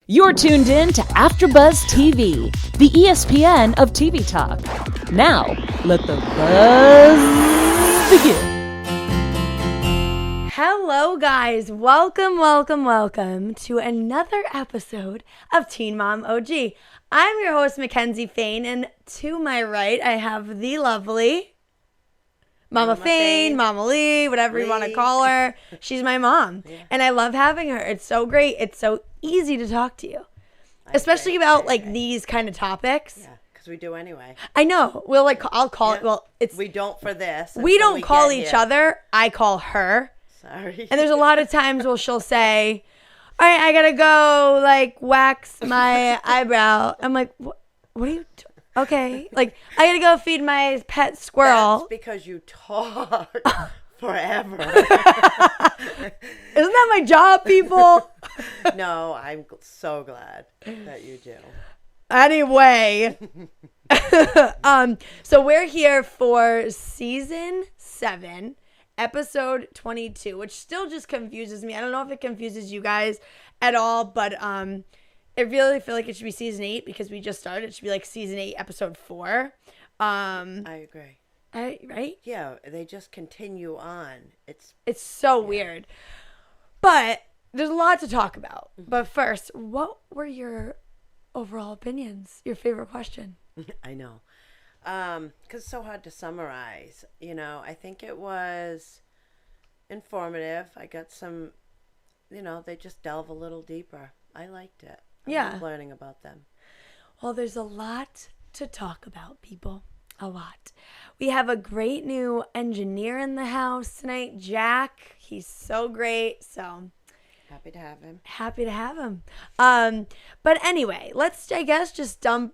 You're tuned in to AfterBuzz TV, the ESPN of TV talk. Now, let the buzz begin. Hello, guys. Welcome to another episode of Teen Mom OG. I'm your host, Mackenzie Fain, and to my right, I have the lovely Mama Fain, Mama Lee, whatever you want to call her. She's my mom, and I love having her. It's so great. It's so easy to talk to you, especially about these kind of topics. Yeah, because we do anyway. I know. I'll call it. Well, it's we don't for this. We don't call each other. I call her. Sorry. And there's a lot of times where she'll say, "All right, I gotta go wax my eyebrow." I'm like, "What are you doing?" Okay, I gotta go feed my pet squirrel. That's because you talk forever. Isn't that my job, people? No, I'm so glad that you do. Anyway, so we're here for season 7, episode 22, which still just confuses me. I don't know if it confuses you guys at all, but I really feel like it should be season 8 because we just started. It should be season 8, episode 4. I agree. Right? Yeah, they just continue on. It's so weird. But there's a lot to talk about. But first, what were your overall opinions? Your favorite question? I know. Because it's so hard to summarize. I think it was informative. I got some, they just delve a little deeper. I liked it. I love learning about them. Well, there's a lot to talk about, people. A lot. We have a great new engineer in the house tonight, Jack. He's so great. So happy to have him. But anyway, let's, I guess, just dump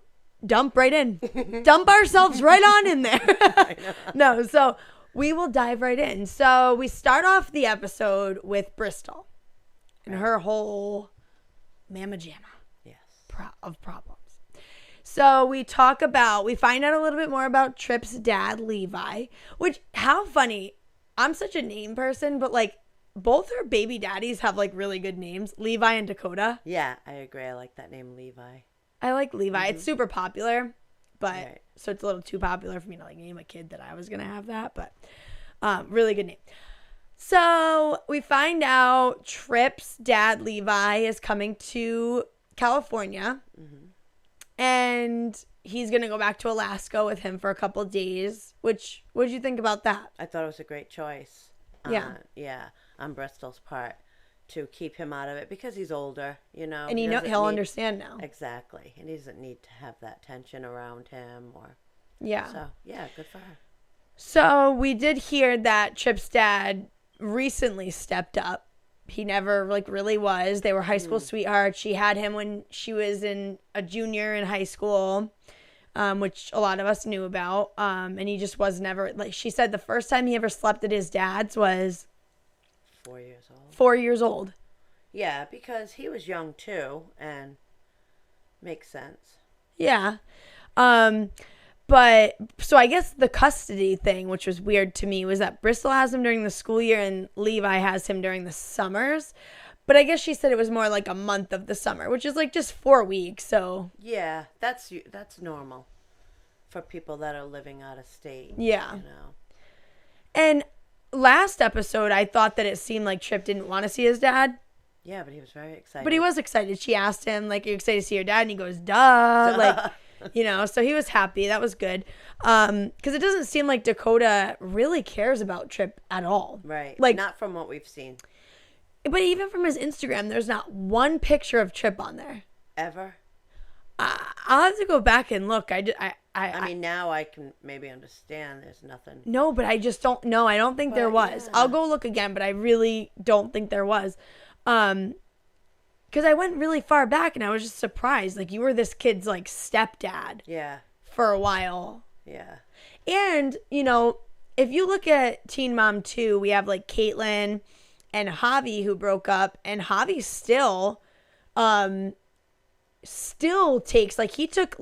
right in. Dump ourselves right on in there. I know. No, so we will dive right in. So we start off the episode with Bristol and her whole mamma jamma of problems. So we find out a little bit more about Tripp's dad, Levi, which, how funny. I'm such a name person, but both her baby daddies have really good names, Levi and Dakota. Yeah, I agree. I like that name, Levi. I like Levi. Mm-hmm. It's super popular, but right. So it's a little too popular for me to name a kid that I was going to have that, but really good name. So we find out Tripp's dad, Levi, is coming to California. Mm-hmm. And he's going to go back to Alaska with him for a couple of days. What did you think about that? I thought it was a great choice. Yeah. On Bristol's part to keep him out of it because he's older, And he'll understand now. Exactly. He doesn't need to have that tension around him Yeah. So, yeah, good for her. So we did hear that Tripp's dad recently stepped up. He never really was. They were high school sweethearts. She had him when she was a junior in high school, which a lot of us knew about. And he just was never, she said the first time he ever slept at his dad's was 4 years old. 4 years old. Yeah, because he was young too, and makes sense. Yeah. But so I guess the custody thing, which was weird to me, was that Bristol has him during the school year and Levi has him during the summers. But I guess she said it was more a month of the summer, which is just 4 weeks. So yeah, that's normal for people that are living out of state. Yeah. And last episode, I thought that it seemed like Tripp didn't want to see his dad. Yeah, but he was very excited. But he was excited. She asked him, are you excited to see your dad? And he goes, duh. So he was happy. That was good. Because it doesn't seem like Dakota really cares about Tripp at all. Right. Not from what we've seen. But even from his Instagram, there's not one picture of Tripp on there. Ever? I'll have to go back and look. I mean, now I can maybe understand there's nothing. No, but I just don't know. I don't think there was. Yeah. I'll go look again, but I really don't think there was. Because I went really far back and I was just surprised. You were this kid's stepdad. Yeah. For a while. Yeah. And, if you look at Teen Mom 2, we have Catelynn and Javi who broke up, and Javi still takes, he took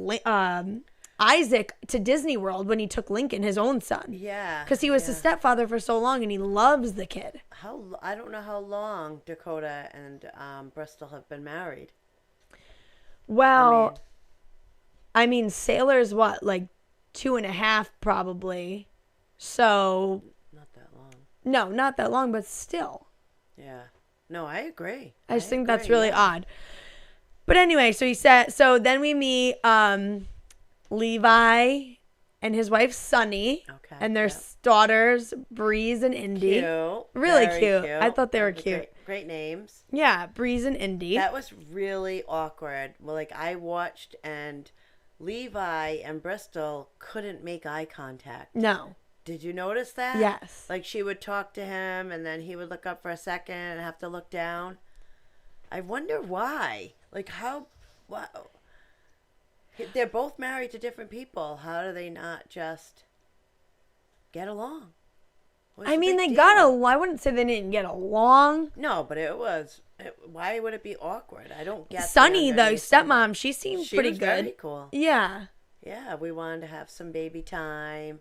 Isaac to Disney World when he took Lincoln, his own son. Yeah. Because he was his stepfather for so long and he loves the kid. I don't know how long Dakota and Bristol have been married. Well, I mean, Sailor's what, like 2.5 probably. So. Not that long. No, not that long, but still. Yeah. No, I agree. I just think that's really odd. But anyway, so then we meet Levi and his wife Sunny. Okay. And their daughters, Breeze and Indy. Cute. Really Very cute. I thought they were cute. Great names. Yeah, Breeze and Indy. That was really awkward. Well, like I watched and Levi and Bristol couldn't make eye contact. No. Did you notice that? Yes. Like she would talk to him and then he would look up for a second and have to look down. I wonder why. Like how, wow. They're both married to different people. How do they not just get along? I mean, they got along. I wouldn't say they didn't get along. No, but why would it be awkward? I don't get Sunny, though, stepmom, she seemed pretty good. Very cool. Yeah. Yeah, we wanted to have some baby time.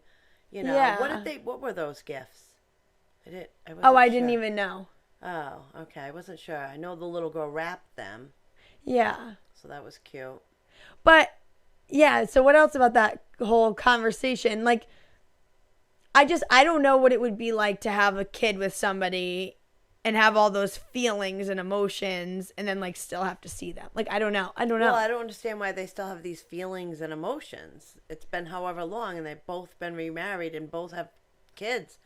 You know, Yeah. what were those gifts? I didn't even know. Oh, okay. I wasn't sure. I know the little girl wrapped them. Yeah. So that was cute. But, yeah, so what else about that whole conversation? Like, I don't know what it would be like to have a kid with somebody and have all those feelings and emotions and then, like, still have to see them. Like, I don't know. Well, I don't understand why they still have these feelings and emotions. It's been however long, and they've both been remarried and both have kids.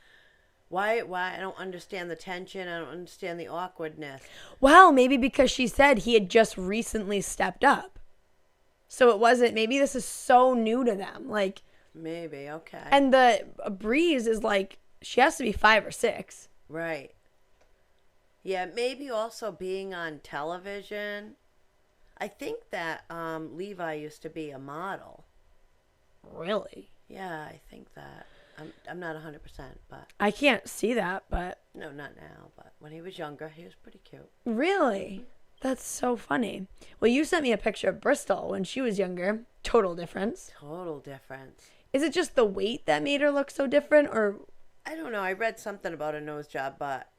Why? I don't understand the tension. I don't understand the awkwardness. Well, maybe because she said he had just recently stepped up. So it wasn't, maybe this is so new to them. Like. Maybe, okay. And the Breeze is like, she has to be 5 or 6. Right. Yeah, maybe also being on television. I think that Levi used to be a model. Really? Yeah, I think that. I'm not 100%, but. I can't see that, but. No, not now, but when he was younger, he was pretty cute. Really? That's so funny. Well, you sent me a picture of Bristol when she was younger. Total difference. Total difference. Is it just the weight that made her look so different, or? I don't know. I read something about a nose job, but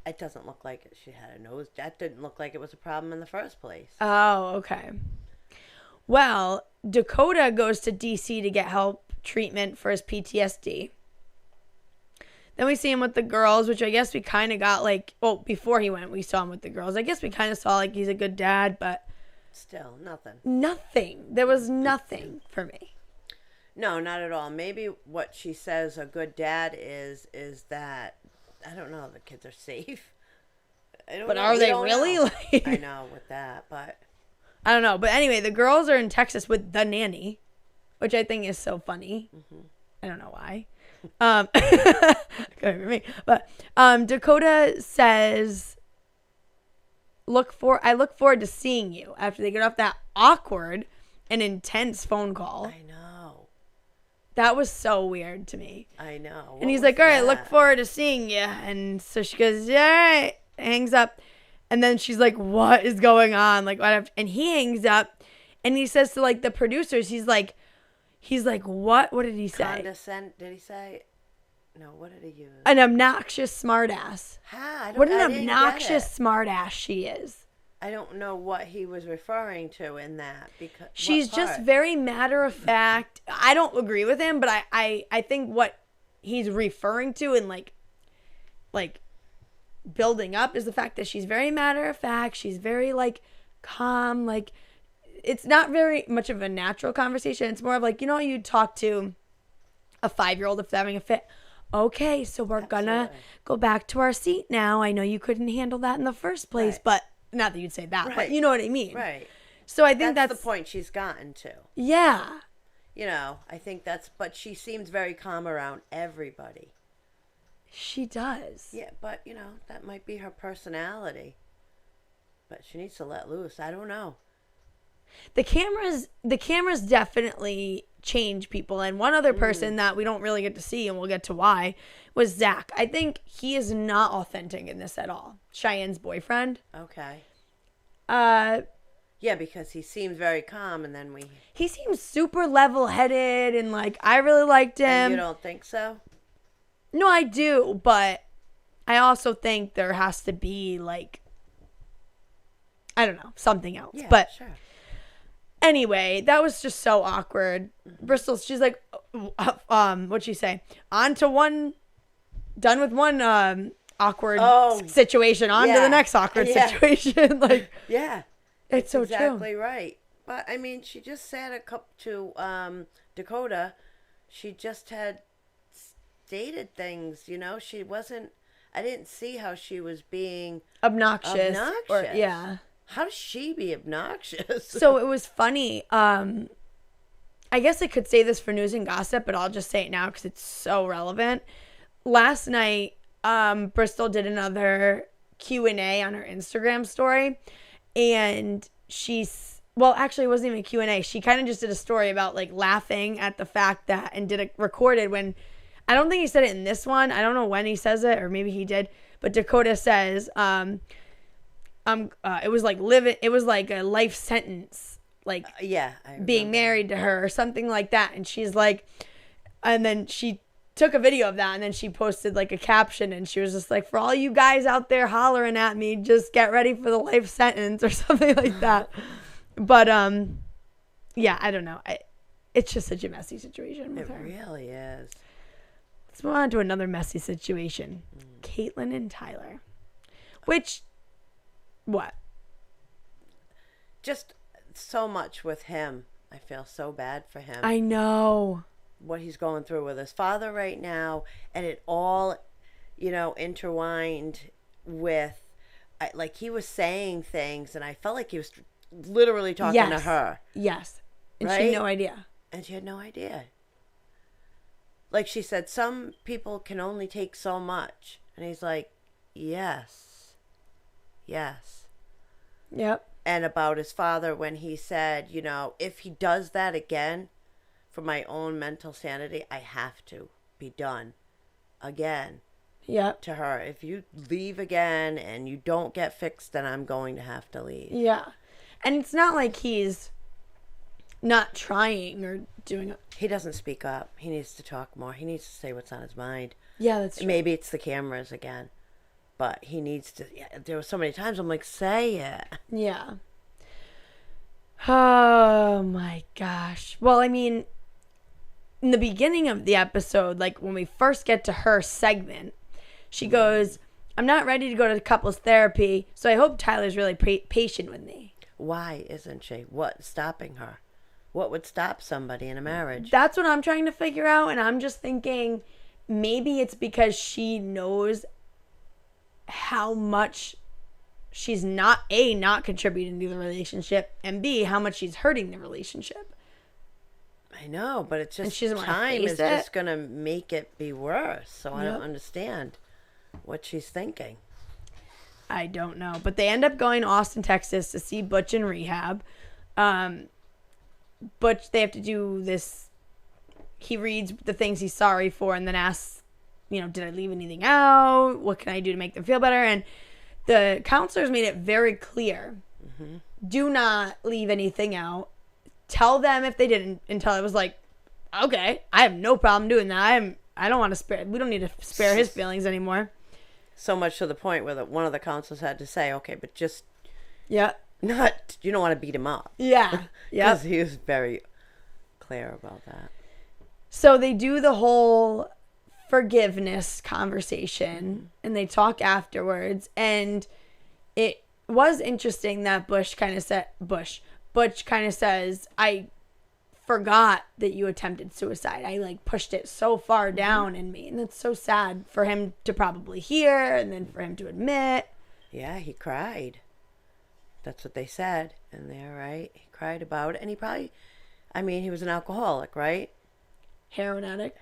it doesn't look like she had a nose. That didn't look like it was a problem in the first place. Oh, okay. Well, Dakota goes to D.C. to get treatment for his PTSD. Then we see him with the girls, which I guess we kind of got like, well, before he went, we saw him with the girls. I guess we kind of saw like he's a good dad, but. Still, nothing. Nothing. There was nothing for me. No, not at all. Maybe what she says a good dad is that, I don't know, the kids are safe. But are they really? Like, I know with that, but. I don't know. But anyway, the girls are in Texas with the nanny, which I think is so funny. Mm-hmm. I don't know why. Good for me. But Dakota says, I look forward to seeing you after they get off that awkward and intense phone call. I know. That was so weird to me. I know. And he's like, all right, look forward to seeing you. And so she goes, yeah, all right. Hangs up. And then she's like, what is going on? Like, what? And he hangs up and he says to like the producers, he's like, what? What did he say? Condescend, did he say? No, what did he use? An obnoxious smartass. What an obnoxious smartass she is. I don't know what he was referring to in that. Because she's just very matter of fact. I don't agree with him, but I think what he's referring to and like building up is the fact that she's very matter of fact. She's very like calm. Like it's not very much of a natural conversation. It's more of like, you know, you talk to a 5-year-old if they're having a fit. Okay, so we're gonna go back to our seat now. I know you couldn't handle that in the first place, but not that you'd say that, but you know what I mean. Right. So I think that's the point she's gotten to. Yeah. You know, I think but she seems very calm around everybody. She does. Yeah, but, you know, that might be her personality. But she needs to let loose. I don't know. The cameras definitely change people. And one other person that we don't really get to see, and we'll get to why, was Zach. I think he is not authentic in this at all. Cheyenne's boyfriend. Okay. Yeah, because he seems very calm, and then he seems super level-headed, and like I really liked him. And you don't think so? No, I do, but I also think there has to be like, I don't know, something else. Yeah, but sure. Anyway, that was just so awkward. Bristol, she's like, what'd she say? On to one, done with one awkward situation, on to the next awkward situation. Like, yeah, it's so exactly true. right. But I mean, she just said a couple to Dakota. She just had stated things, you know. She wasn't. I didn't see how she was being Obnoxious. Or, How does she be obnoxious? So it was funny. I guess I could say this for news and gossip, but I'll just say it now because it's so relevant. Last night, Bristol did another Q&A on her Instagram story, and actually, it wasn't even a Q&A. She kind of just did a story about like laughing at the fact that, and recorded when, I don't think he said it in this one. I don't know when he says it, or maybe he did, but Dakota says, it was like a life sentence, like being married to her or something like that. And she's like, and then she took a video of that, and then she posted like a caption, and she was just like, for all you guys out there hollering at me, just get ready for the life sentence or something like that. But yeah, I don't know. It's just such a messy situation with her. It really is. Let's move on to another messy situation. Catelynn and Tyler. Which, what? Just so much with him. I feel so bad for him. I know. What he's going through with his father right now. And it all, intertwined with, like he was saying things, and I felt like he was literally talking to her. Yes. And right? she had no idea. And she had no idea. Like she said, some people can only take so much. And he's like, yes. Yes. Yep. And about his father when he said, if he does that again, for my own mental sanity, I have to be done again. Yep. To her. If you leave again and you don't get fixed, then I'm going to have to leave. Yeah. And it's not like he's not trying or doing it. He doesn't speak up. He needs to talk more. He needs to say what's on his mind. Yeah, that's true. Maybe it's the cameras again. But he needs to. Yeah, there were so many times I'm like, say it. Yeah. Oh my gosh. Well, I mean, in the beginning of the episode, like when we first get to her segment, she goes, I'm not ready to go to couples therapy, so I hope Tyler's really patient with me. Why isn't she? What's stopping her? What would stop somebody in a marriage? That's what I'm trying to figure out, and I'm just thinking maybe it's because she knows how much she's not contributing to the relationship, and B, how much she's hurting the relationship. I know, but it's just time is just going to make it be worse, so I don't understand what she's thinking. I don't know, but they end up going to Austin, Texas to see Butch in rehab. Butch, they have to do this. He reads the things he's sorry for and then asks, did I leave anything out? What can I do to make them feel better? And the counselors made it very clear. Mm-hmm. Do not leave anything out. Tell them if they didn't, until I was like, okay, I have no problem doing that. I don't want to spare. We don't need to spare his feelings anymore. So much to the point where one of the counselors had to say, okay, but just you don't want to beat him up. Yeah. Because he was very clear about that. So they do the whole forgiveness conversation, and they talk afterwards, and it was interesting that Butch kind of says, I forgot that you attempted suicide. I pushed it so far down in me, and that's so sad for him to probably hear, and then for him to admit. Yeah, he cried. That's what they said in there, right? He cried about it, and he was an alcoholic, right? Heroin addict.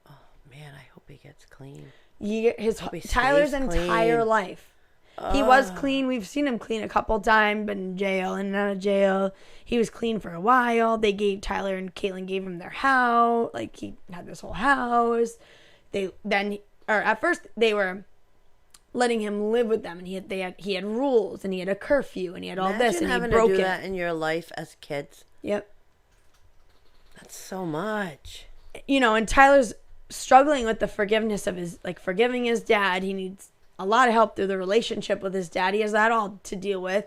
Oh man, I hope he gets clean. Tyler's entire life. He was clean. We've seen him clean a couple times, been in jail and out of jail. He was clean for a while. Tyler and Catelynn gave him their house. He had this whole house. At first they were letting him live with them, and he had rules, and he had a curfew, and he had all this, and he broke it. Imagine having to do that in your life as kids. Yep. That's so much. And Tyler's struggling with the forgiveness of his, forgiving his dad. He needs a lot of help through the relationship with his dad. He has that all to deal with.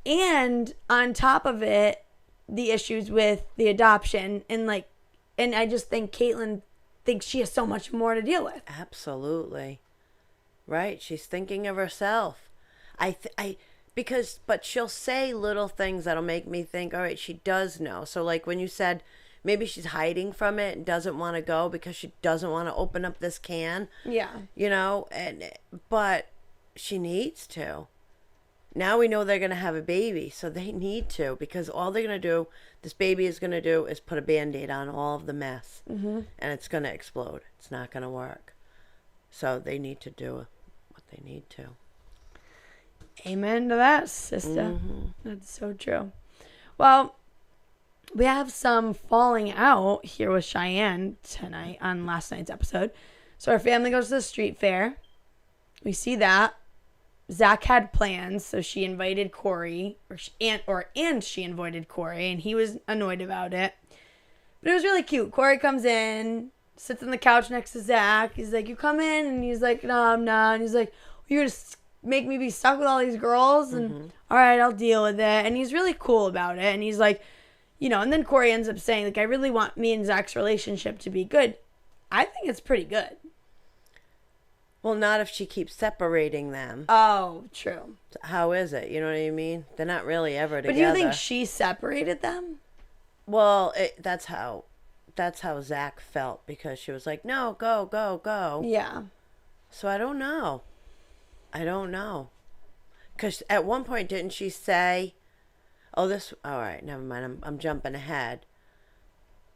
And on top of it, the issues with the adoption and I just think Catelynn thinks she has so much more to deal with. Absolutely. Right. She's thinking of herself. But she'll say little things that'll make me think, all right, she does know. So like when you said maybe she's hiding from it and doesn't want to go because she doesn't want to open up this can. Yeah. But she needs to. Now we know they're going to have a baby, so they need to, because all they're going to do, this baby is going to do, is put a Band-Aid on all of the mess. And it's going to explode. It's not going to work. So they need to do what they need to. Amen to that, sister. That's so true. Well, we have some falling out here with Cheyenne tonight on last night's episode. So our family goes to the street fair. We see that. Zach had plans, so she invited Corey, and she invited Corey, and he was annoyed about it. But it was really cute. Corey comes in, sits on the couch next to Zach. He's like, "You come in," and he's like, "No, I'm not." And he's like, "You're gonna make me be stuck with all these girls?" And all right, I'll deal with it. And he's really cool about it. And he's like, and then Corey ends up saying, like, "I really want me and Zach's relationship to be good." I think it's pretty good. Well, not if she keeps separating them. Oh, true. How is it? You know what I mean? They're not really ever together. But do you think she separated them? Well, that's how Zach felt, because she was like, "No, go, go, go." Yeah. So I don't know. Because at one point, didn't she say, all right, never mind. I'm jumping ahead.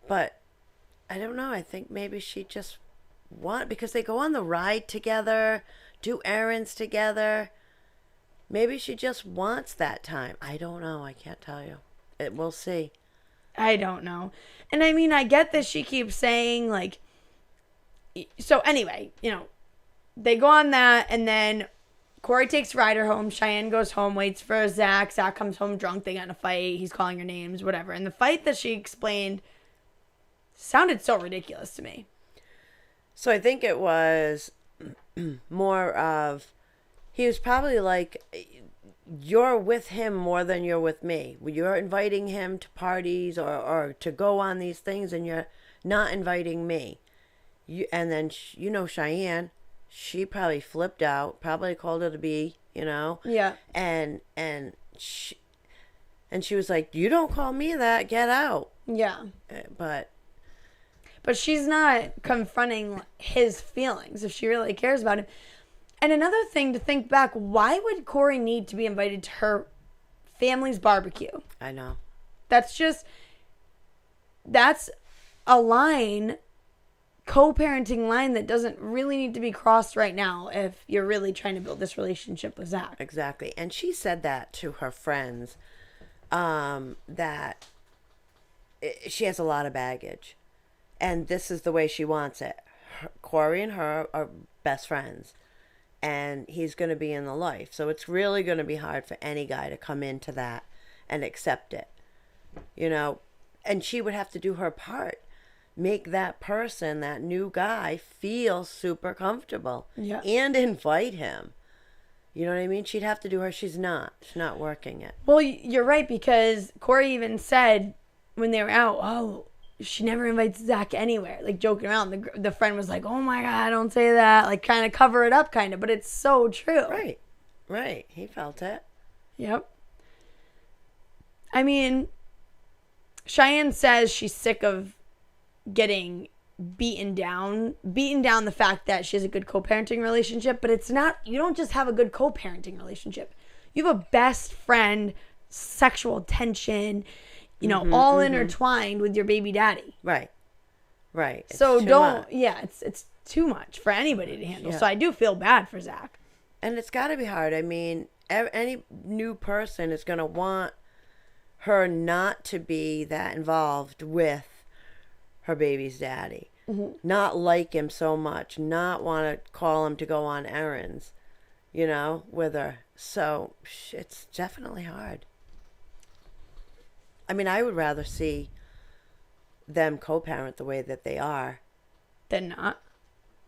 But I don't know. I think maybe she just because they go on the ride together, do errands together. Maybe she just wants that time. I don't know. I can't tell you. We'll see. I don't know. And I mean, I get that she keeps saying, like, so anyway, they go on that, and then Corey takes Ryder home. Cheyenne goes home, waits for Zach. Zach comes home drunk. They get in a fight. He's calling her names, whatever. And the fight that she explained sounded so ridiculous to me. So I think it was more of, he was probably like, "You're with him more than you're with me. You're inviting him to parties or to go on these things, and you're not inviting me." And then, Cheyenne, she probably flipped out, probably called her to be, Yeah. And she was like, "You don't call me that, get out." Yeah. But she's not confronting his feelings if she really cares about him. And another thing to think back, why would Corey need to be invited to her family's barbecue? I know. That's a line, co-parenting line, that doesn't really need to be crossed right now if you're really trying to build this relationship with Zach. Exactly. And she said that to her friends, that she has a lot of baggage. And this is the way she wants it. Corey and her are best friends. And he's going to be in the life. So it's really going to be hard for any guy to come into that and accept it. And she would have to do her part. Make that person, that new guy, feel super comfortable. Yeah. And invite him. You know what I mean? She'd have to do her. She's not working it. Well, you're right, because Corey even said when they were out, "Oh, she never invites Zach anywhere," like joking around. The friend was like, "Oh my God, don't say that," like kind of cover it up, kind of, but it's so true. Right. He felt it. Yep. I mean, Cheyenne says she's sick of getting beaten down the fact that she has a good co-parenting relationship, but it's not, you don't just have a good co-parenting relationship. You have a best friend, sexual tension, all intertwined with your baby daddy. Right. It's so much. It's too much for anybody to handle. Yeah. So I do feel bad for Zach. And it's got to be hard. I mean, any new person is going to want her not to be that involved with her baby's daddy. Not like him so much. Not want to call him to go on errands, with her. So it's definitely hard. I mean, I would rather see them co-parent the way that they are. Than not.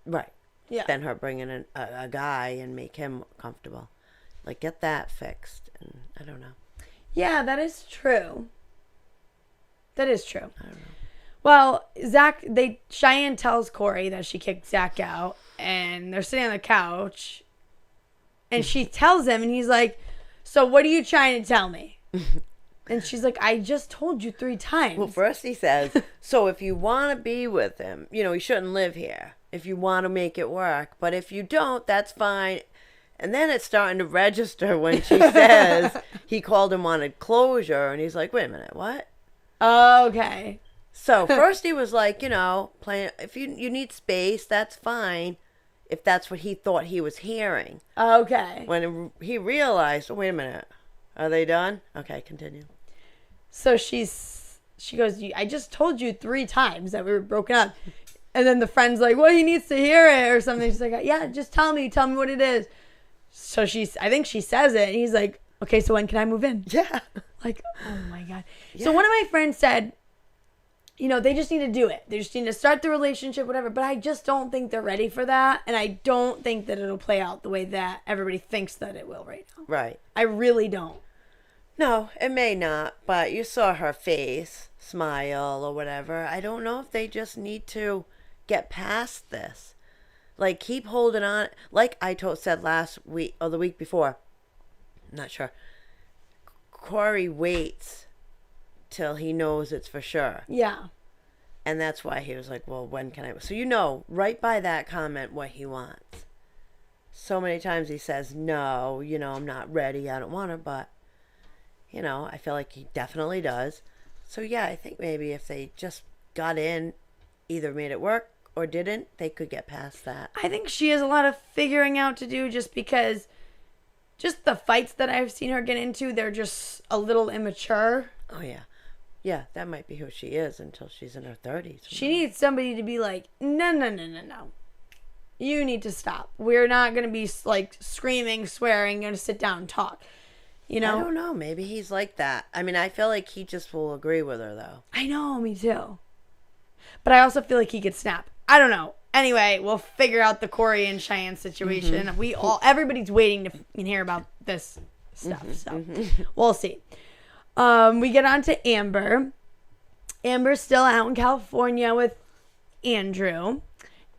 Right. Yeah. Than her bringing in a guy and make him comfortable. Like, get that fixed. And I don't know. Yeah, that is true. That is true. I don't know. Well, Cheyenne tells Corey that she kicked Zach out, and they're sitting on the couch, and she tells him, and he's like, so what are you trying to tell me? And she's like, I just told you 3 times. Well, first he says, so if you want to be with him, you shouldn't live here if you want to make it work. But if you don't, that's fine. And then it's starting to register when she says he called him wanted closure. And he's like, wait a minute, what? Okay. So first he was like, playing, if you need space, that's fine. If that's what he thought he was hearing. Okay. When he realized, oh, wait a minute, are they done? Okay, continue. So she goes, I just told you 3 times that we were broken up. And then the friend's like, well, he needs to hear it or something. She's like, yeah, just tell me what it is. So I think she says it, and he's like, okay, so when can I move in? Yeah. Like, oh my God. Yeah. So one of my friends said, they just need to do it. They just need to start the relationship, whatever. But I just don't think they're ready for that. And I don't think that it'll play out the way that everybody thinks that it will right now. Right. I really don't. No, it may not, but you saw her face, smile or whatever. I don't know if they just need to get past this. Like, keep holding on. Like I said last week or the week before. I'm not sure. Corey waits till he knows it's for sure. Yeah. And that's why he was like, well, when can I? So right by that comment what he wants. So many times he says, no, I'm not ready. I don't want to, but... I feel like he definitely does. So, yeah, I think maybe if they just got in, either made it work or didn't, they could get past that. I think she has a lot of figuring out to do just because just the fights that I've seen her get into, they're just a little immature. Oh, yeah. Yeah, that might be who she is until she's in her 30s. She needs somebody to be like, no. You need to stop. We're not going to be like screaming, swearing, going to sit down and talk. I don't know. Maybe he's like that. I mean, I feel like he just will agree with her, though. I know, me too. But I also feel like he could snap. I don't know. Anyway, we'll figure out the Corey and Cheyenne situation. Mm-hmm. Everybody's waiting to hear about this stuff. So we'll see. We get on to Amber. Amber's still out in California with Andrew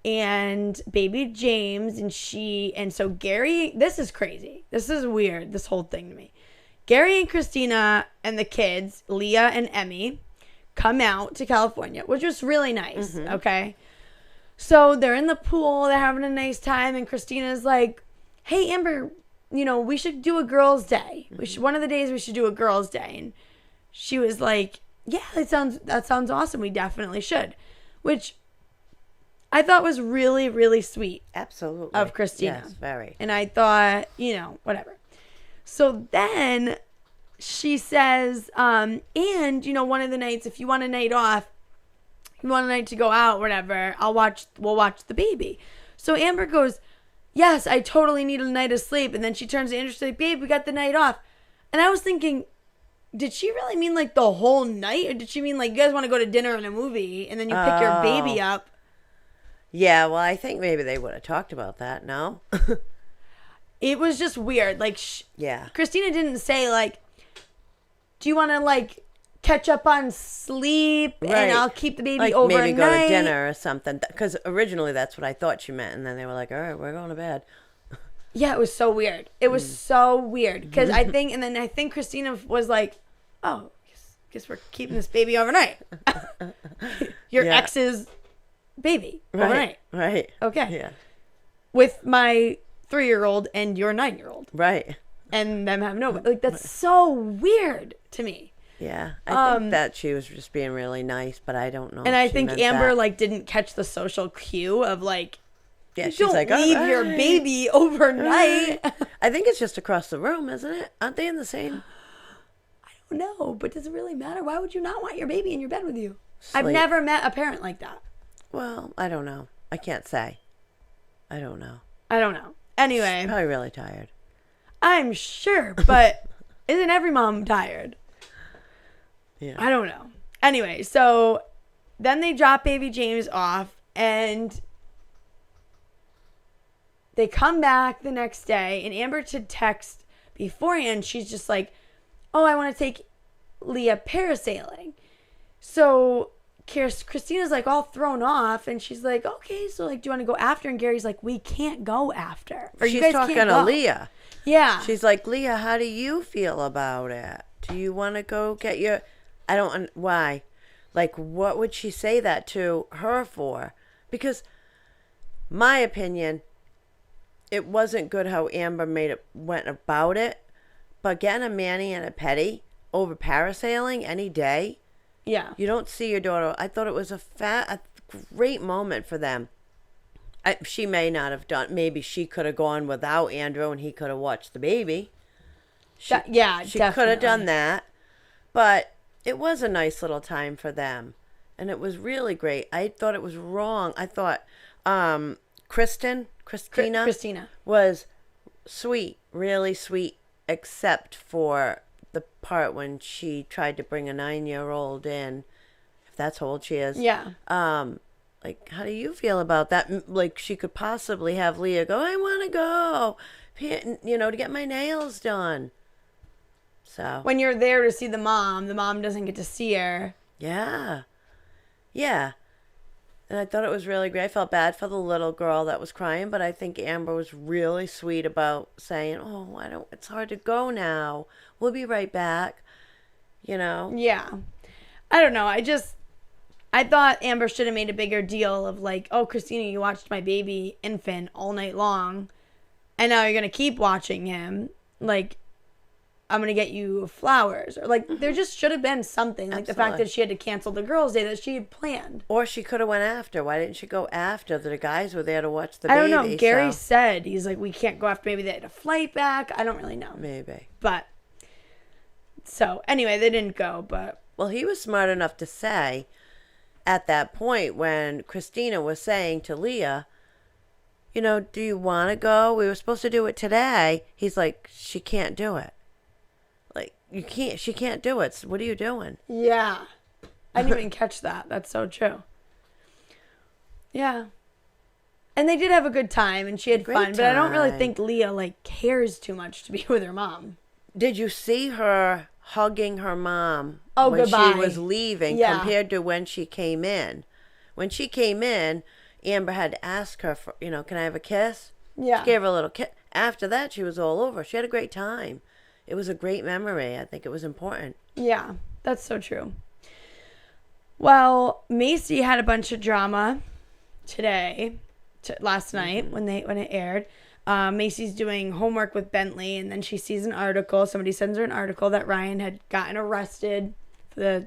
and baby James, and so Gary, this is crazy. This is weird, this whole thing to me. Gary and Christina and the kids, Leah and Emmy, come out to California, which was really nice, okay? So they're in the pool, they're having a nice time, and Christina's like, hey, Amber, we should do a girls' day. One of the days we should do a girls' day. And she was like, yeah, that sounds awesome. We definitely should. Which I thought was really, really sweet. Absolutely. Of Christina. Yes, very. And I thought, whatever. So then she says, and, one of the nights, if you want a night off, you want a night to go out, whatever, we'll watch the baby. So Amber goes, yes, I totally need a night of sleep. And then she turns to Andrew and says, babe, we got the night off. And I was thinking, did she really mean like the whole night? Or did she mean like you guys want to go to dinner and a movie and then you pick your baby up? Yeah, well, I think maybe they would have talked about that, no? It was just weird. Like, yeah. Christina didn't say like, do you want to like catch up on sleep and I'll keep the baby overnight? Maybe go to dinner or something. Because originally that's what I thought she meant. And then they were like, all right, we're going to bed. Yeah, it was so weird. It was so weird. Because I think Christina was like, oh, guess we're keeping this baby overnight. Your ex's baby overnight. Right. Okay. Yeah. With my 3-year-old and your 9-year-old. Right. And them having nobody. Like, that's so weird to me. Yeah. I think that she was just being really nice, but I don't know. And I think Amber, like, didn't catch the social cue of, like, yeah, she's like, leave your baby overnight. I think it's just across the room, isn't it? Aren't they in the same? I don't know, but does it really matter? Why would you not want your baby in your bed with you? Sleep. I've never met a parent like that. Well, I don't know. I can't say. I don't know. Anyway. She's probably really tired. I'm sure, but isn't every mom tired? Yeah. I don't know. Anyway, so then they drop baby James off and they come back the next day and Amber to text beforehand. She's just like, oh, I want to take Leah parasailing. So Christina's like all thrown off, and she's like, okay, so like, do you want to go after? And Gary's like, we can't go after. Or She's you guys talking can't to go. Leah. Yeah. She's like, Leah, how do you feel about it? Do you want to go get your... Why? Like, what would she say that to her for? Because, my opinion, it wasn't good how Amber went about it. But getting a Manny and a Petty over parasailing any day... Yeah. You don't see your daughter. I thought it was a great moment for them. She may not have done. Maybe she could have gone without Andrew and he could have watched the baby. She could have done that. But it was a nice little time for them. And it was really great. I thought it was wrong. I thought Christina was sweet, really sweet, except for the part when she tried to bring a 9-year-old in, if that's how old she is. Yeah. Like, how do you feel about that? Like, she could possibly have Leah go, I want to go, to get my nails done. So. When you're there to see the mom doesn't get to see her. Yeah. Yeah. And I thought it was really great. I felt bad for the little girl that was crying, but I think Amber was really sweet about saying, oh, it's hard to go now. We'll be right back. Yeah. I don't know. I thought Amber should have made a bigger deal of like, oh, Christina, you watched my baby infant all night long, and now you're going to keep watching him. Like, I'm going to get you flowers. Or, like, there just should have been something. Like, Absolutely. the fact that she had to cancel the girls' day that she had planned. Or she could have went after. Why didn't she go after? The guys were there to watch the baby. I don't know. Gary said, he's like, we can't go after. Maybe they had a flight back. I don't really know. Maybe. But, so, anyway, they didn't go, but. Well, he was smart enough to say, at that point, when Christina was saying to Leah, do you want to go? We were supposed to do it today. He's like, she can't do it. She can't do it. So what are you doing? Yeah. I didn't even catch that. That's so true. Yeah. And they did have a good time and she had fun, but I don't really think Leah cares too much to be with her mom. Did you see her hugging her mom when goodbye. She was leaving compared to when she came in? When she came in, Amber had to ask her for, can I have a kiss? Yeah. She gave her a little kiss. After that, she was all over. She had a great time. It was a great memory. I think it was important. Yeah, that's so true. Well, Maci had a bunch of drama last night when it aired. Maci's doing homework with Bentley, and then she sees an article. Somebody sends her an article that Ryan had gotten arrested for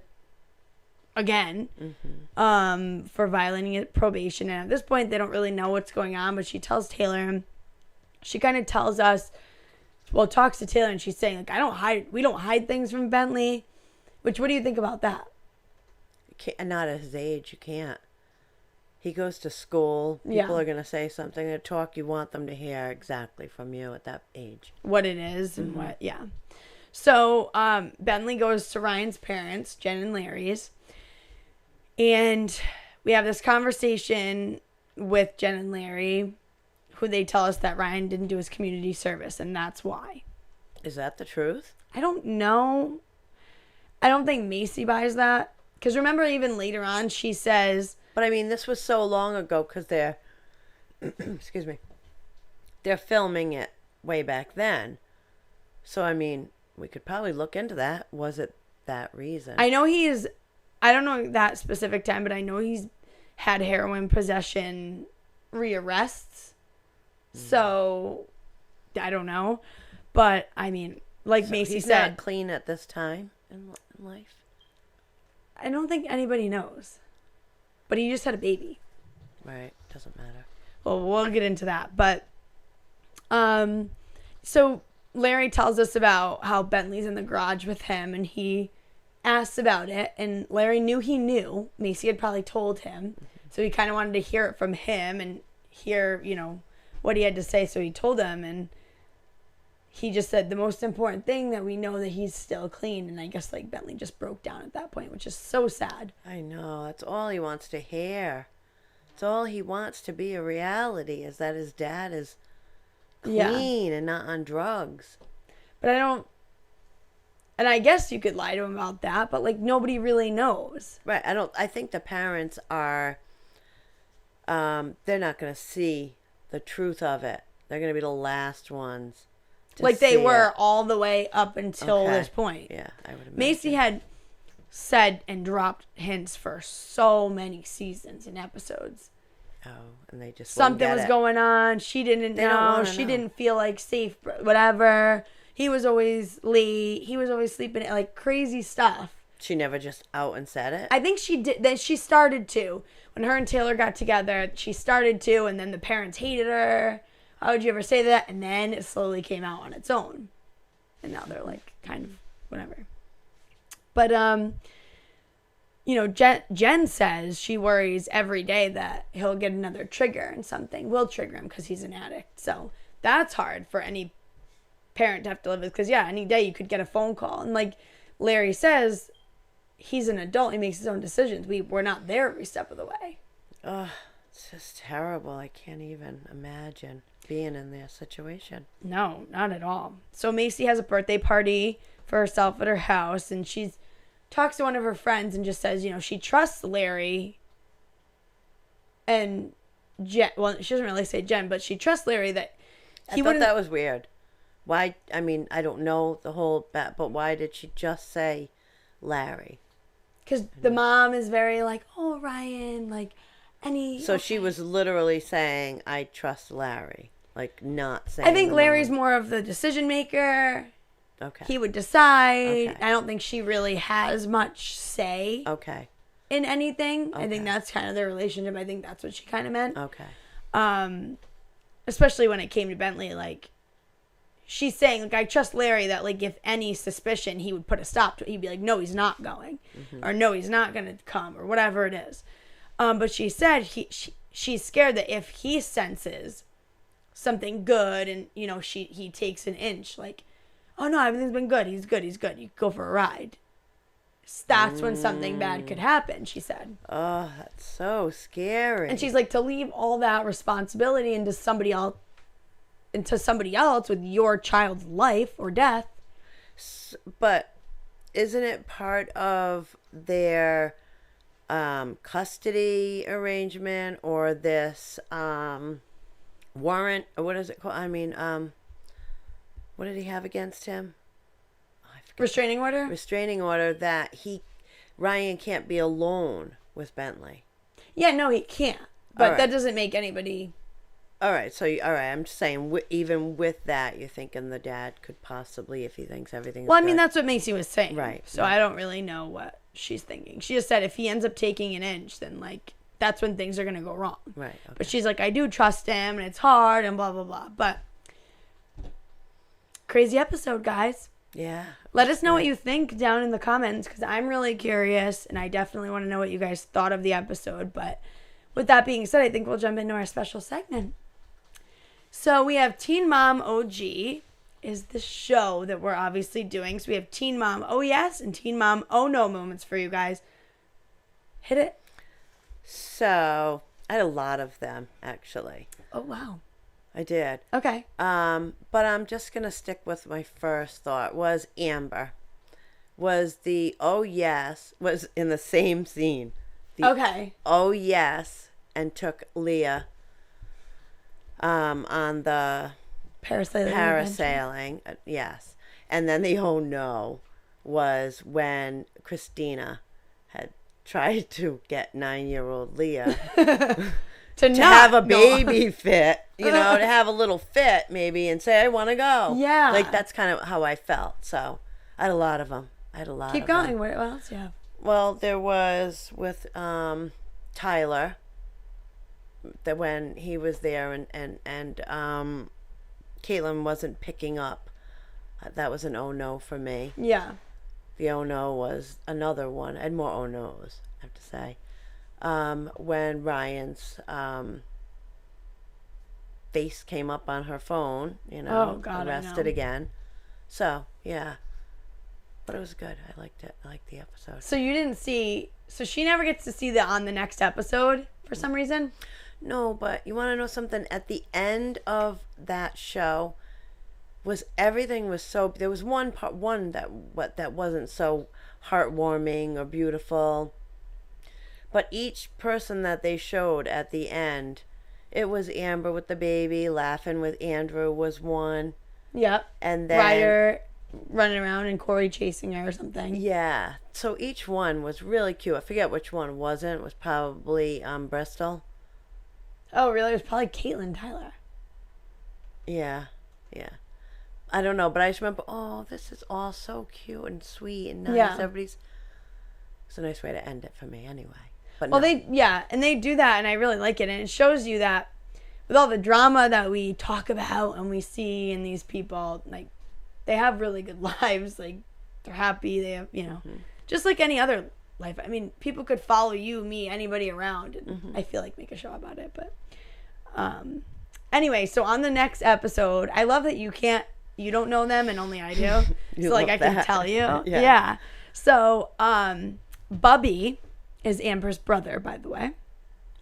violating probation. And at this point, they don't really know what's going on, but she tells Taylor. She kind of tells us. Well, talks to Taylor and she's saying, like, we don't hide things from Bentley. What do you think about that? Not at his age, you can't. He goes to school. People are going to say something, a talk you want them to hear exactly from you at that age. What it is and what, yeah. So, Bentley goes to Ryan's parents, Jen and Larry's. And we have this conversation with Jen and Larry, who they tell us that Ryan didn't do his community service, and that's why. Is that the truth? I don't know. I don't think Maci buys that. Because remember, even later on, she says... But, I mean, this was so long ago because they're... excuse me. They're filming it way back then. So, I mean, we could probably look into that. Was it that reason? I know I don't know that specific time, but I know he's had heroin possession rearrests. So, I don't know. But, I mean, like Maci he's said... not clean at this time in life? I don't think anybody knows. But he just had a baby. Right. Doesn't matter. Well, we'll get into that. But, so Larry tells us about how Bentley's in the garage with him, and he asks about it. And Larry knew he knew. Maci had probably told him. So he kind of wanted to hear it from him and hear, what he had to say. So he told him, and he just said the most important thing that we know that he's still clean. And I guess like Bentley just broke down at that point, which is so sad. I know. That's all he wants to hear. It's all he wants to be a reality, is that his dad is clean and not on drugs. But I And I guess you could lie to him about that, but, like, nobody really knows. Right. I think the parents are, they're not going to see the truth of it. They're going to be the last ones to like they see were it. all the way up until this point. Yeah, I would imagine. Maci had said and dropped hints for so many seasons and episodes. Oh, and they just Something wouldn't was get it. going on. She didn't They don't know. wanna She know. didn't feel like safe, whatever. He was always late. He was always sleeping, like crazy stuff. She never just out and said it. I think she did. Then she started to. When her and Taylor got together, she started to, and then the parents hated her. Why would you ever say that? And then it slowly came out on its own. And now they're like kind of whatever. But you know, Jen says she worries every day that he'll get another trigger and something will trigger him because he's an addict. So that's hard for any parent to have to live with, because yeah, any day you could get a phone call, and like Larry says, he's an adult, he makes his own decisions. We're not there every step of the way. Oh, it's just terrible. I can't even imagine being in their situation. No, not at all. So Maci has a birthday party for herself at her house, and she talks to one of her friends and just says, you know, she trusts Larry and Jen. Well, she doesn't really say Jen, but she trusts Larry that I thought that was weird. Why? I mean, I don't know the whole but why did she just say Larry? Because the mom is very like, oh, Ryan, like, any. So she was literally saying, I trust Larry. Like, not saying. I think the Larry's mom. more of the decision maker. Okay. He would decide. Okay. I don't think she really has much say Okay. in anything. I think Okay. that's kind of their relationship. I think that's what she kind of meant. Okay. Especially when it came to Bentley, like, she's saying, like, I trust Larry that, like, if any suspicion, he would put a stop to it. He'd be like, no, he's not going. Mm-hmm. Or no, he's not going to come, or whatever it is. But she said she's scared that if he senses something good and, you know, he takes an inch, like, oh, no, everything's been good. He's good. You go for a ride. That's when something bad could happen, she said. Oh, that's so scary. And she's like, to leave all that responsibility into somebody else with your child's life or death. But isn't it part of their custody arrangement or this warrant? Or what is it called? I mean, what did he have against him? Restraining order? Restraining order that Ryan can't be alone with Bentley. Yeah, no, he can't. But right. that doesn't make anybody... All right, I'm just saying, even with that, you're thinking the dad could possibly, if he thinks everything's Well, I mean, good. that's what Maci was saying. Right. So I don't really know what she's thinking. She just said if he ends up taking an inch, then, like, that's when things are going to go wrong. Right. Okay. But she's like, I do trust him, and it's hard, and blah, blah, blah. But crazy episode, guys. Yeah. Let us know what you think down in the comments, because I'm really curious, and I definitely want to know what you guys thought of the episode. But with that being said, I think we'll jump into our special segment. So we have Teen Mom OG is the show that we're obviously doing. So we have Teen Mom Oh Yes and Teen Mom Oh No moments for you guys. Hit it. So I had a lot of them, actually. Oh, wow. I did. Okay. But I'm just going to stick with my first thought was Amber. Was the oh yes, was in the same scene. Okay. Oh yes, and took Leah on the parasailing. Yes. And then the oh no was when Christina had tried to get 9-year-old Leah to have a baby fit, to have a little fit maybe and say, I want to go. Yeah. Like, that's kind of how I felt. So I had a lot of them. Keep going. What else do you have? Well, there was with Tyler, that when he was there and Catelynn wasn't picking up. That was an oh no for me. Yeah. The oh no was another one. I had more oh no's, I have to say. When Ryan's face came up on her phone, Oh, God, arrested again. So, yeah. But it was good. I liked it. I liked the episode. So you didn't see... So she never gets to see that on the next episode for some reason? No, but you want to know something? At the end of that show, everything was so. There was one that wasn't so heartwarming or beautiful, but each person that they showed at the end, it was Amber with the baby laughing with Andrew was one. Yep. And then Ryder running around and Corey chasing her or something. Yeah. So each one was really cute. I forget which one wasn't. It was probably Bristol. Oh, really? It was probably Catelynn and Tyler. Yeah. Yeah. I don't know, but I just remember, oh, this is all so cute and sweet and nice. Yeah. Everybody's. It's a nice way to end it for me, anyway. But Well, no. and they do that, and I really like it, and it shows you that with all the drama that we talk about and we see in these people, like, they have really good lives. Like, they're happy. They have, just like any other life. I mean, people could follow you, me, anybody around, and I feel like make a show about it. But anyway, so on the next episode, I love that you don't know them and only I do. So like I can tell you. Yeah. So Bubby is Amber's brother, by the way.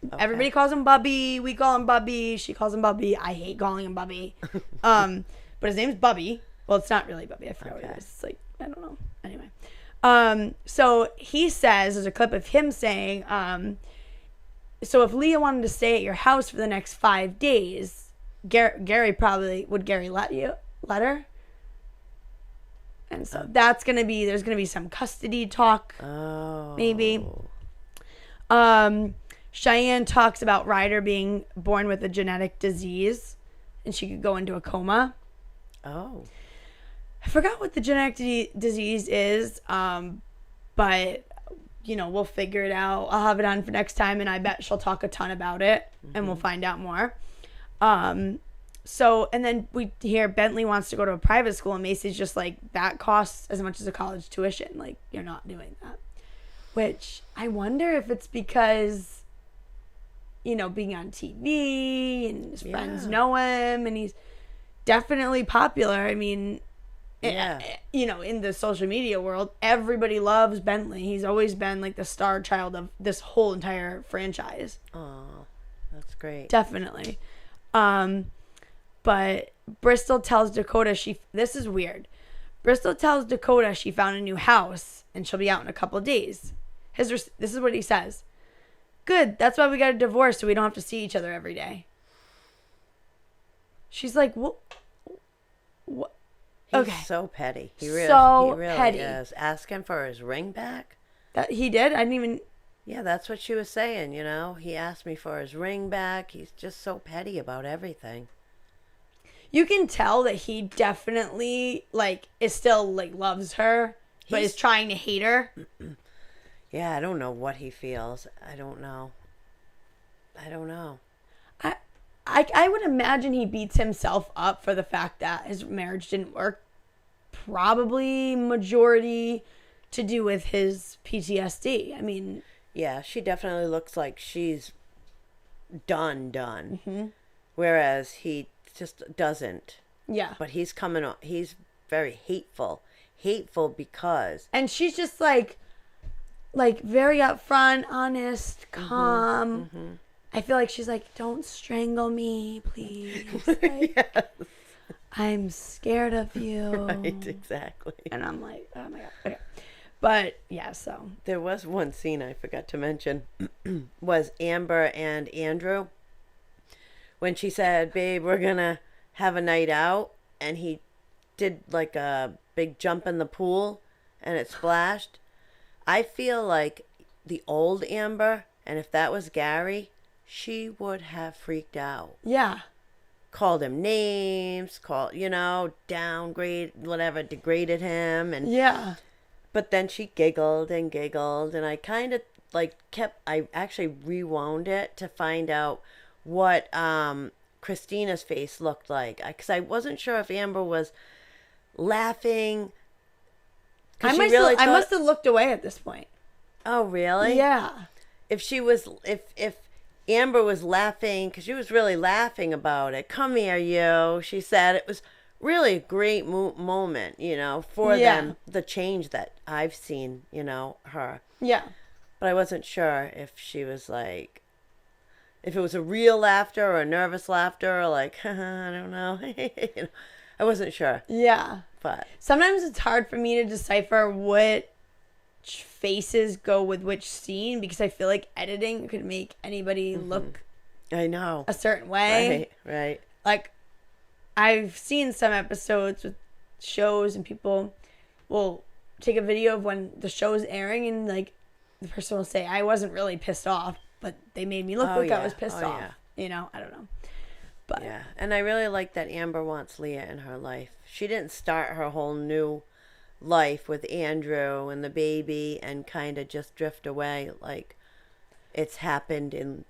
Okay. Everybody calls him Bubby. We call him Bubby. She calls him Bubby. I hate calling him Bubby. But his name's Bubby. Well, it's not really Bubby. I forgot what it is. It's like, I don't know. Anyway. So he says, there's a clip of him saying, so if Leah wanted to stay at your house for the next 5 days, Gary probably, would Gary let her? And so there's going to be some custody talk. Oh. Maybe. Cheyenne talks about Ryder being born with a genetic disease and she could go into a coma. Oh. I forgot what the genetic disease is, but, we'll figure it out. I'll have it on for next time, and I bet she'll talk a ton about it, and we'll find out more. So, and then we hear Bentley wants to go to a private school, and Maci's just like, that costs as much as a college tuition. Like, you're not doing that. Which, I wonder if it's because, being on TV, and his friends know him, and he's definitely popular. I mean... Yeah. In the social media world, everybody loves Bentley. He's always been like the star child of this whole entire franchise. Oh, that's great. Definitely. But Bristol tells Dakota this is weird. Bristol tells Dakota she found a new house and she'll be out in a couple of days. This is what he says. Good. That's why we got a divorce, so we don't have to see each other every day. She's like, what? He's so petty. He really petty. is. Asking for his ring back? That he did? I didn't even... Yeah, that's what she was saying, He asked me for his ring back. He's just so petty about everything. You can tell that he definitely, is still, loves her, but is trying to hate her. Yeah, I don't know what he feels. I don't know. I would imagine he beats himself up for the fact that his marriage didn't work. Probably majority to do with his PTSD. I mean... Yeah, she definitely looks like she's done. Mm-hmm. Whereas he just doesn't. Yeah. But he's coming on. He's very hateful. Hateful because... And she's just very upfront, honest, calm. Mm-hmm. I feel like she's like, don't strangle me, please. Yes. I'm scared of you. Right, exactly. And I'm like, oh my God. Okay. But, yeah, so. There was one scene I forgot to mention. Was Amber and Andrew. When she said, babe, we're going to have a night out. And he did a big jump in the pool. And it splashed. I feel like the old Amber, and if that was Gary... she would have freaked out. Yeah. Called him names, downgrade, whatever, degraded him. And yeah. But then she giggled, and I kind of, I actually rewound it to find out what Christina's face looked like. Because I wasn't sure if Amber was laughing. I must have looked away at this point. Oh, really? Yeah. If she was, if Amber was laughing, because she was really laughing about it. Come here, you. She said it was really a great moment, for them, the change that I've seen, her. Yeah. But I wasn't sure if she was if it was a real laughter or a nervous laughter or I don't know. I wasn't sure, Yeah. but Sometimes it's hard for me to decipher which faces go with which scene because I feel like editing could make anybody look I know. a certain way. Right. Like, I've seen some episodes with shows and people will take a video of when the show's airing and, like, the person will say, I wasn't really pissed off, but they made me look like I was pissed off. Yeah. You know, I don't know. But Yeah, and I really like that Amber wants Leah in her life. She didn't start her whole new life with Andrew and the baby and kind of just drift away like it's happened in,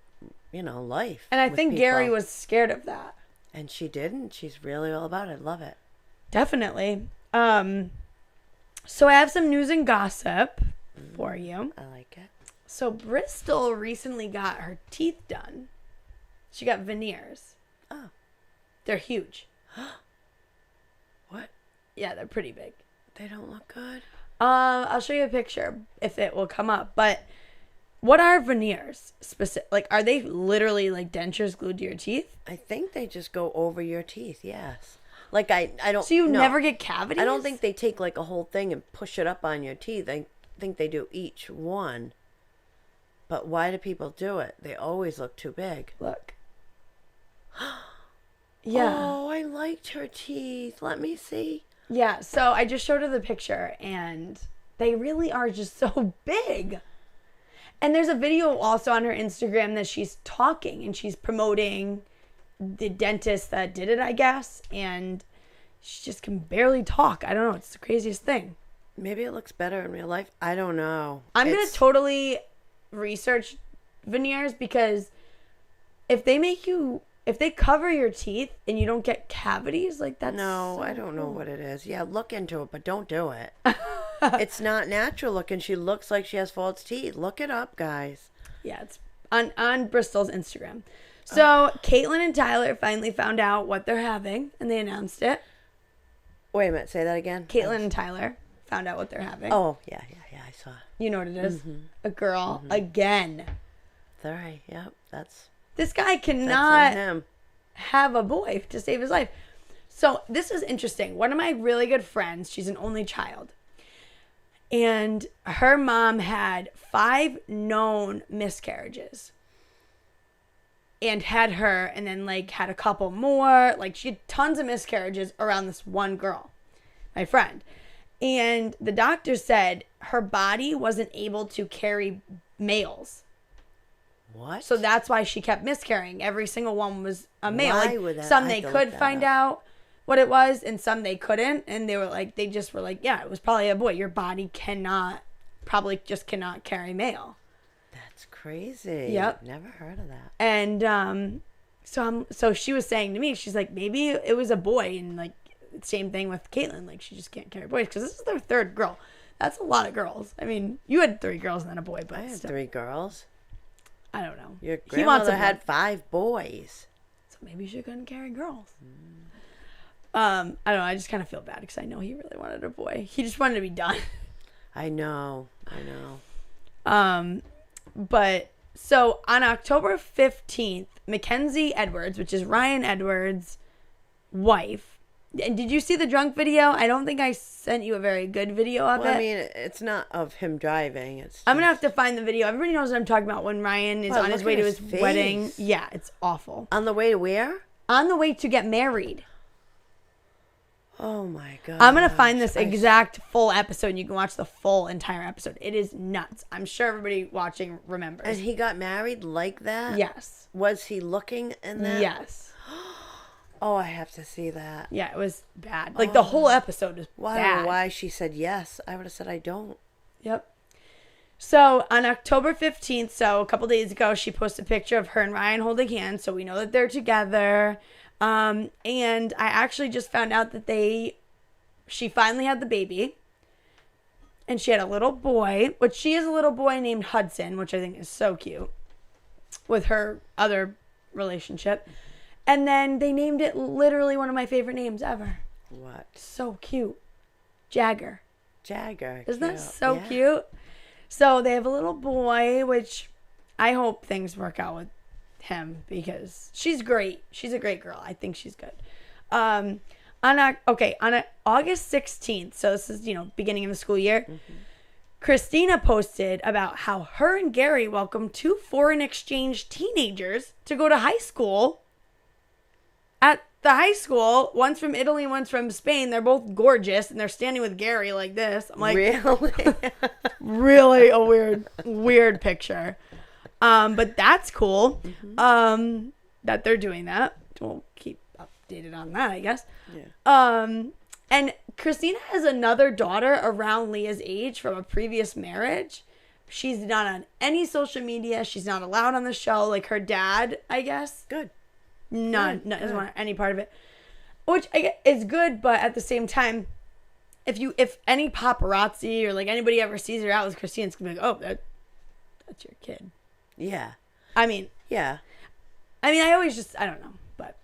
life. And I with think people. Gary was scared of that. And she didn't. She's really all about it. Love it. Definitely. So I have some news and gossip for you. I like it. So Bristol recently got her teeth done. She got veneers. Oh. They're huge. What? Yeah, they're pretty big. They don't look good? I'll show you a picture if it will come up. But what are veneers? Like, are they literally like dentures glued to your teeth? I think they just go over your teeth, yes. Like, I don't... So you no. never get cavities? I don't think they take, like, a whole thing and push it up on your teeth. I think they do each one. But why do people do it? They always look too big. Look. Yeah. Oh, I liked her teeth. Let me see. Yeah, so I just showed her the picture, and they really are just so big. And there's a video also on her Instagram that she's talking, and she's promoting the dentist that did it, I guess, and she just can barely talk. I don't know. It's the craziest thing. Maybe it looks better in real life. I don't know. I'm going to totally research veneers because if they cover your teeth and you don't get cavities, like that's No, so I don't know cool. what it is. Yeah, look into it, but don't do it. It's not natural looking. She looks like she has false teeth. Look it up, guys. Yeah, it's on Bristol's Instagram. So Catelynn and Tyler finally found out what they're having, and they announced it. Wait a minute. Say that again. Catelynn and Tyler found out what they're having. Oh, yeah. I saw. You know what it is? A girl again. Sorry. Yep. That's This guy on cannot him. have a boy to save his life. So this is interesting. One of my really good friends, she's an only child. And her mom had 5 known miscarriages. And had her, and then like had a couple more. Like she had tons of miscarriages around this one girl, my friend. And the doctor said her body wasn't able to carry males. What? So that's why she kept miscarrying. Every single one was a male. Why Like would that? some I they have to could look that find up. out what it was, and some they couldn't. And they just were like, yeah, it was probably a boy. Your body probably just cannot carry male. That's crazy. Yep. Never heard of that. And so she was saying to me, she's like, maybe it was a boy, and like same thing with Catelynn, like she just can't carry boys because this is their 3rd girl. That's a lot of girls. I mean, you had 3 girls and then a boy, but I had still, 3 girls. I don't know. Your He wants a grandmother had boy. 5 boys. So maybe she couldn't carry girls. I don't know. I just kind of feel bad because I know he really wanted a boy. He just wanted to be done. I know. But so on October 15th, Mackenzie Edwards, which is Ryan Edwards' wife. And did you see the drunk video? I don't think I sent you a very good video of Well, it. I mean, it's not of him driving. I'm going to have to find the video. Everybody knows what I'm talking about when Ryan is Well, on his look way at to his his face. wedding. Yeah, it's awful. On the way to where? On the way to get married. Oh my god. I'm going to find this exact full episode, and you can watch the full entire episode. It is nuts. I'm sure everybody watching remembers. And he got married like that? Yes. Was he looking in that? Yes. Oh, I have to see that. Yeah, it was bad. Like, the whole episode is Well, I bad. don't know why she said yes. I would have said I don't. Yep. So, on October 15th, so a couple days ago, she posted a picture of her and Ryan holding hands, so we know that they're together. And I actually just found out that she finally had the baby. And she had a little boy, which she has a little boy named Hudson, which I think is so cute, with her other relationship. And then they named it literally one of my favorite names ever. What? So cute. Jagger. Jagger. Isn't that Cute. so Yeah. cute? So they have a little boy, which I hope things work out with him because she's great. She's a great girl. I think she's good. On August 16th, so this is, beginning of the school year, Christina posted about how her and Gary welcomed 2 foreign exchange teenagers to go to high school. At the high school, one's from Italy, one's from Spain. They're both gorgeous, and they're standing with Gary like this. I'm like, really? really a weird picture. But that's cool. That they're doing that. We'll keep updated on that, I guess. Yeah. And Christina has another daughter around Leah's age from a previous marriage. She's not on any social media. She's not allowed on the show. Like her dad, I guess. Good. Doesn't want any part of it. Which I get is good, but at the same time, if any paparazzi or like anybody ever sees her out with Christina, it's gonna be like, oh, that's your kid. Yeah. I mean, yeah. I don't know. But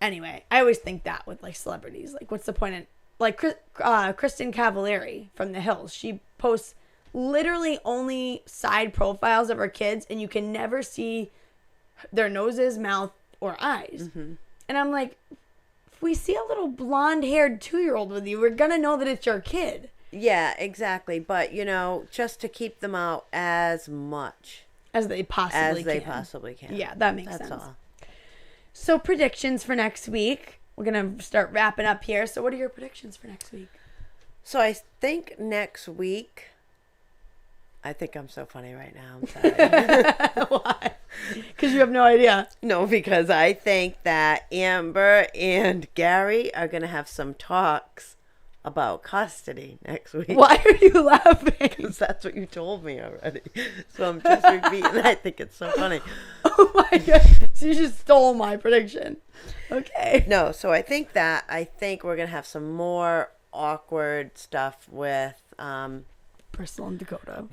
anyway, I always think that with like celebrities, like what's the point in like Kristen Cavallari from The Hills? She posts literally only side profiles of her kids, and you can never see their noses, mouth, or eyes. And I'm like, if we see a little blonde-haired 2-year-old with you, we're gonna know that it's your kid. Yeah, exactly. But just to keep them out as much as they possibly can. Yeah, that makes sense. That's all. So predictions for next week. We're going to start wrapping up here. So what are your predictions for next week? So I think next week, I think I'm so funny right now. I'm sorry. Why? Because you have no idea. No, because I think that Amber and Gary are going to have some talks about custody next week. Why are you laughing? Because that's what you told me already. So I'm just repeating. I think it's so funny. Oh my God. So you just stole my prediction. Okay. No, so I think we're going to have some more awkward stuff with Bristol and Dakota.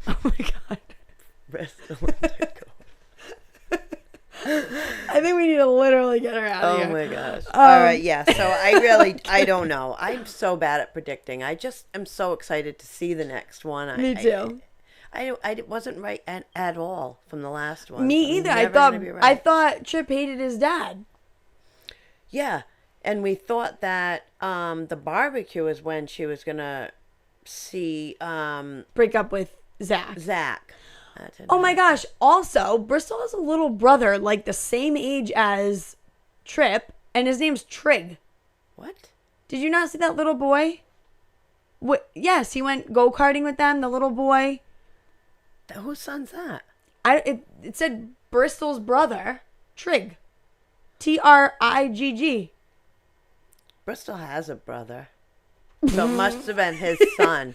Oh my God. Bristol and Dakota. I think we need to literally get her out of here. Oh my gosh. All right, yeah. So I don't know. I'm so bad at predicting. I just am so excited to see the next one. Me too. I wasn't right at all from the last one. Me either. I thought Chip hated his dad. Yeah. And we thought that the barbecue is when she was going to see break up with Zach. Oh my gosh. Also, Bristol has a little brother like the same age as Trip, and his name's Trig. What? Did you not see that little boy? Yes, he went go-karting with them, the little boy. Whose son's that? It said Bristol's brother, Trig. Trigg. Bristol has a brother. So it must have been his son.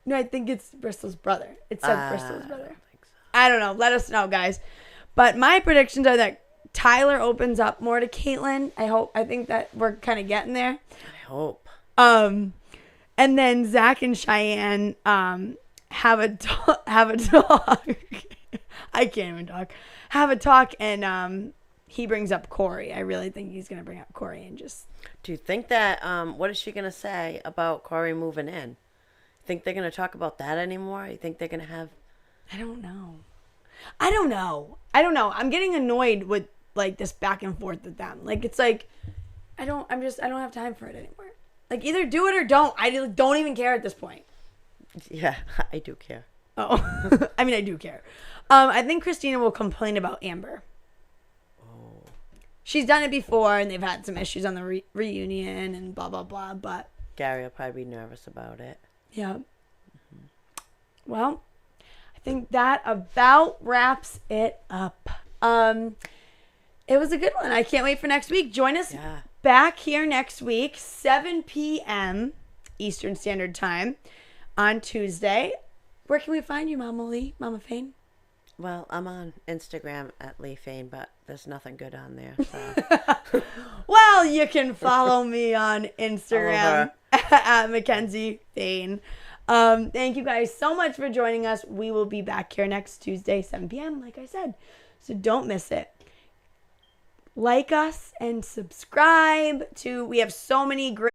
No, I think it's Bristol's brother. It said Bristol's brother. I don't think so. I don't know. Let us know, guys. But my predictions are that Tyler opens up more to Catelynn. I think that we're kind of getting there. I hope. And then Zach and Cheyenne have a talk. I can't even talk. Have a talk, and he brings up Corey. I really think he's gonna bring up Corey and just. Do you think that? What is she gonna say about Corey moving in? Think they're gonna talk about that anymore? You think they're gonna have? I don't know. I'm getting annoyed with like this back and forth with them. Like it's like I don't have time for it anymore. Like either do it or don't. I don't even care at this point. Yeah, I do care. Oh, I mean I do care. I think Christina will complain about Amber. Oh. She's done it before, and they've had some issues on the reunion and blah blah blah. But Gary will probably be nervous about it. Yeah. Mm-hmm. Well, I think that about wraps it up. It was a good one. I can't wait for next week. Join us back here next week, 7 p.m. Eastern Standard Time on Tuesday. Where can we find you, Mama Lee, Mama Fane? Well, I'm on Instagram at Lee Fane, but there's nothing good on there. So. Well, you can follow me on Instagram at Mackenzie Fane. Thank you guys so much for joining us. We will be back here next Tuesday, 7 p.m., like I said. So don't miss it. Like us and subscribe to, we have so many great